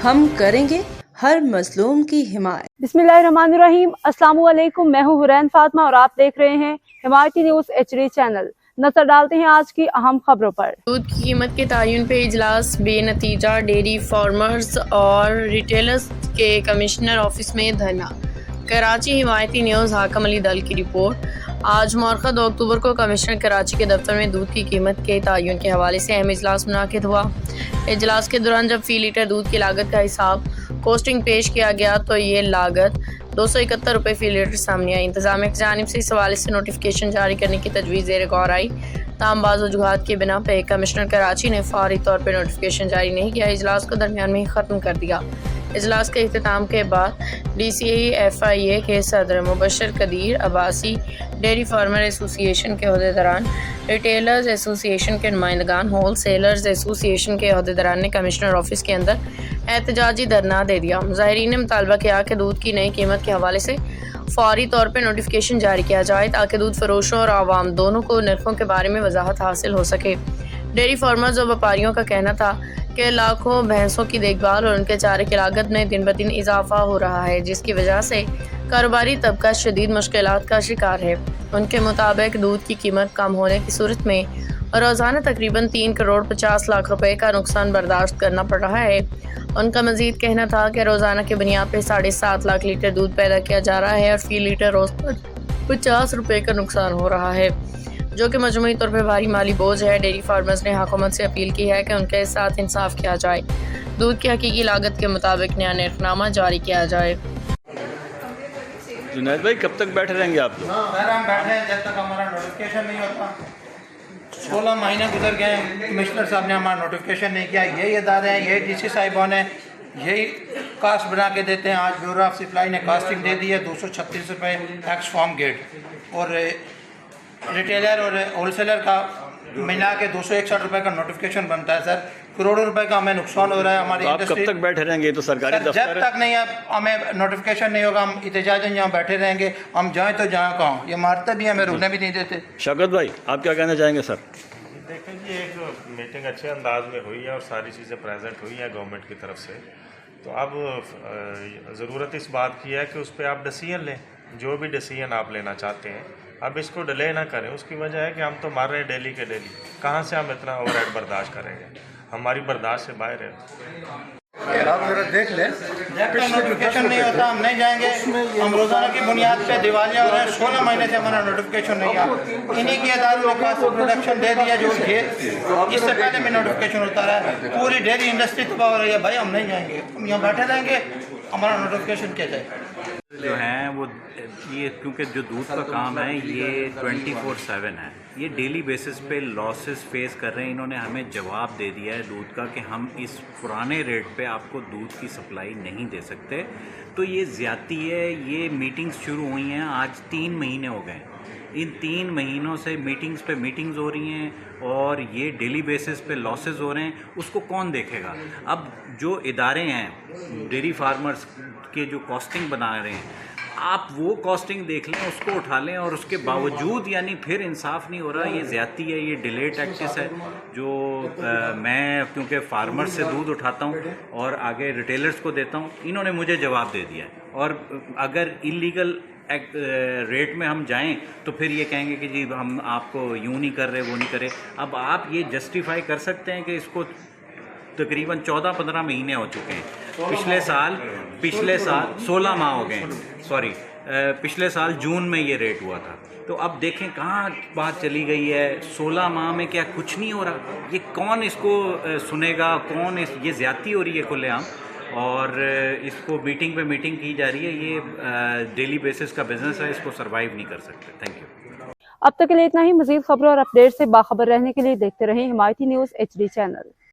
ہم کریں گے ہر مظلوم کی حمایت۔ बिस्मिल्लाहिर्रहमानिर्रहीम। अस्सलाम वालेकुम। मैं हूँ हुरैन फातिमा और आप देख रहे हैं हिमायती न्यूज़ HD चैनल। नजर डालते हैं आज की अहम खबरों पर। दूध की कीमत के तयन पे इजलास बेनतीजा, डेयरी फार्मर्स और रिटेलर्स के कमिश्नर ऑफिस में धरना। कराची हिमायती न्यूज़ हाकम अली दल की रिपोर्ट। आज मौरखा 2 अक्टूबर को कमिश्नर कराची के दफ्तर में दूध की कीमत के तयन के हवाले से अहम इजलास मुनाकिद हुआ। इजलास के दौरान जब फी लीटर दूध की लागत का हिसाब कोस्टिंग पेश किया गया तो ये लागत 271 रुपये फी लीटर सामने आई। इंतजामिया की जानिब से इस हवाले से नोटिफिकेशन जारी करने की तजवीज़ ज़ेर गौर आई। ताम बाज़ वजूहात की बिना पे कमिश्नर कराची ने फौरी तौर पर नोटिफिकेशन जारी नहीं किया, इजलास को दरमियान में ही ख़त्म कर दिया। इजलास के इख्तिताम के बाद DCFIA के सदर Mubashar Qadeer Abbasi, dairy farmer association के अहदेदारान, रिटेलर्स एसोसिएशन के नुमाइंदगान, होल सेलर्स एसोसिएशन के अहदेदारान ने कमिश्नर ऑफिस के अंदर एहतजाजी धरना दे दिया। मुजाहिरीन ने मुतालबा किया कि दूध की नई कीमत के हवाले से फौरी तौर पर नोटिफिकेशन जारी किया जाए ताकि दूध फरोशों और आवाम दोनों को नरखों के बारे में वजाहत हासिल हो सके। डेयरी फार्मर्स और व्यापारियों का कहना था कि लाखों भैंसों की देखभाल और उनके चारे की लागत में दिन ब दिन इजाफा हो रहा है, जिसकी वजह से कारोबारी तबका शदीद मुश्किलात का शिकार है। उनके मुताबिक दूध की कीमत कम होने की सूरत में रोज़ाना तकरीबन 3 करोड़ 50 लाख रुपए का नुकसान बर्दाश्त करना पड़ रहा है। उनका मजीद कहना था कि रोज़ाना की बुनियाद पर 7.5 लाख लीटर दूध पैदा किया जा रहा है और फी लीटर रोज़ पर 50 रुपये का नुकसान हो रहा है, जो कि मजमूई तौर पर भारी माली बोझ है। डेयरी फार्मर्स ने हुकूमत से अपील की है कि उनके साथ इंसाफ किया जाए, दूध की हकीकी लागत के मुताबिक नया नरखनामा जारी किया जाए। जुनैद भाई कब तक बैठे रहेंगे आप? सर हम बैठे हैं जब तक हमारा नोटिफिकेशन नहीं होता। 16 महीने गुजर गए, कमिश्नर साहब ने हमारा नोटिफिकेशन नहीं किया। यही इदारे हैं, यही DC साहिबान हैं, यही कास्ट बना के देते हैं। आज ब्यूरो ऑफ सप्लाई ने कास्टिंग दे दी है 236 रुपये एक्स फार्म गेट, और रिटेलर और होलसेलर का मिला के 261 रुपये का नोटिफिकेशन बनता है। सर करोड़ों रुपए का हमें नुकसान हो रहा है हमारी इंडस्ट्री। कब तक बैठे रहेंगे? तो सरकारी दफ्तर जब तक नहीं हमें नोटिफिकेशन नहीं होगा हम एहतजाजन यहाँ बैठे रहेंगे। हम जाएँ तो जहाँ कहाँ, ये मारते भी हमें रुकने भी नहीं देते। शौकत भाई आप क्या कहना चाहेंगे? सर देखें जी, एक मीटिंग अच्छे अंदाज में हुई है और सारी चीज़ें प्रेजेंट हुई हैं गवर्नमेंट की तरफ से। तो अब ज़रूरत इस बात की है कि उस पर आप डिसीजन लें, जो भी डिसीजन आप लेना चाहते हैं। अब इसको डिले ना करें। उसकी वजह है कि हम तो मार रहे हैं डेली के डेली, कहाँ से हम इतना ओवरहेड बर्दाश्त करेंगे? हमारी बर्दाश्त से बाहर है। आप जरा देख लें, जब तक नोटिफिकेशन नहीं होता हम नहीं जाएंगे। हम रोज़ाना की बुनियाद पे दिवालिया हो रहे हैं। 16 महीने से हमारा नोटिफिकेशन नहीं आया। इन्हीं के अदारों ने पास प्रोडक्शन दे दिया जो थे, इससे पहले भी नोटिफिकेशन होता रहा है। पूरी डेयरी इंडस्ट्री तबाह हो रही है। भाई हम नहीं जाएंगे, हम यहाँ बैठे रहेंगे, हमारा नोटिफिकेशन क्या जाए। जो हैं वो ये, क्योंकि जो दूध का काम है ये 24/7 है, ये डेली बेसिस पे लॉसेस फेस कर रहे हैं। इन्होंने हमें जवाब दे दिया है दूध का कि हम इस पुराने रेट पे आपको दूध की सप्लाई नहीं दे सकते। तो ये ज़्यादती है। ये मीटिंग्स शुरू हुई हैं, आज 3 महीने हो गए। इन 3 महीनों से मीटिंग्स पे मीटिंग्स हो रही हैं और ये डेली बेसिस पे लॉसेस हो रहे हैं। उसको कौन देखेगा? अब जो इदारे हैं डेयरी फार्मर्स के जो कॉस्टिंग बना रहे हैं, आप वो कॉस्टिंग देख लें, उसको उठा लें, और उसके बावजूद यानी फिर इंसाफ नहीं हो रहा। ये ज़्यादती है, ये डिले टैक्टिस है। जो मैं क्योंकि फार्मर से दूध उठाता हूँ और आगे रिटेलर्स को देता हूँ, इन्होंने मुझे जवाब दे दिया है। और अगर इलीगल रेट में हम जाएं तो फिर ये कहेंगे कि जी हम आपको यूँ नहीं कर रहे, वो नहीं करे। अब आप ये जस्टिफाई कर सकते हैं कि इसको तकरीबन 14-15 महीने हो चुके हैं। पिछले साल 16 माह हो गए, सॉरी, पिछले साल जून में ये रेट हुआ था। तो अब देखें कहाँ बात चली गई है। 16 माह में क्या कुछ नहीं हो रहा? ये कौन इसको सुनेगा? कौन ये ज़्यादती हो रही है खुलेआम, और इसको मीटिंग पे मीटिंग की जा रही है। ये डेली बेसिस का बिजनेस है, इसको सरवाइव नहीं कर सकते। Thank you. अब तक के लिए इतना ही। मजीद खबरों और अपडेट से बाखबर रहने के लिए देखते रहें हिमायती न्यूज़ HD चैनल।